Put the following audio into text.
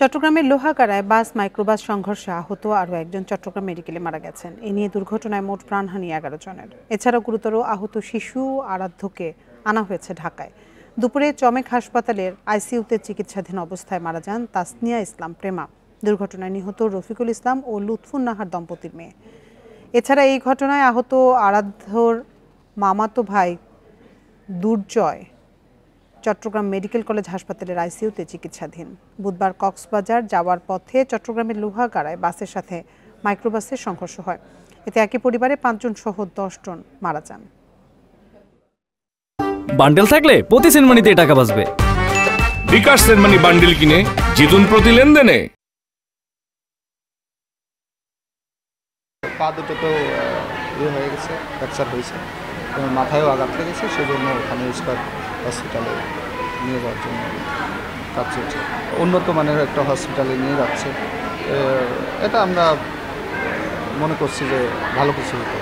চট্টগ্রামের লোহাগাড়ায় বাস মাইক্রোবাস সংঘর্ষে আহত আরও একজন চট্টগ্রাম মেডিকেলে মারা গেছেন। এ নিয়ে দুর্ঘটনায় মোট প্রাণহানি 11 জনের। এছাড়াও গুরুতর আহত শিশু আরাধ্যকে আনা হয়েছে ঢাকায়। দুপুরে চমেক হাসপাতালের আইসিইউতে চিকিৎসাধীন অবস্থায় মারা যান তাসনিয়া ইসলাম প্রেমা, দুর্ঘটনায় নিহত রফিকুল ইসলাম ও লুৎফুন নাহার দম্পতির মেয়ে। এছাড়া এই ঘটনায় আহত আরাধ্যর মামাতো ভাই দুর্জয় চট্টগ্রাম মেডিকেল কলেজ হাসপাতালের আইসিইউতে চিকিৎসাধীন। বুধবার কক্সবাজার যাওয়ার পথে চট্টগ্রামের লোহাগাড়ায় বাসের সাথে মাইক্রোবাসের সংঘর্ষ হয়। এতে একই পরিবারে 5 জন সহ 10 জন মারা যান। বান্ডেল থাকলে প্রতি সেনমানিতে টাকা বাঁচবে। বিকাশ সেনমানি বান্ডেল কিনে জিতুন প্রতি লেনদেনে। পা দুটো তো হয়ে গেছে, ফ্র্যাকচার হয়েছে, মাথায়ও আঘাত লেগেছে, সেজন্য ওখানে স্কয়ার হসপিটালে নিয়ে যাওয়ার জন্য কাজ চলছে। উন্নত মানের একটা হসপিটালে নিয়ে যাচ্ছে, এটা আমরা মনে করছি যে ভালো কিছু হতো।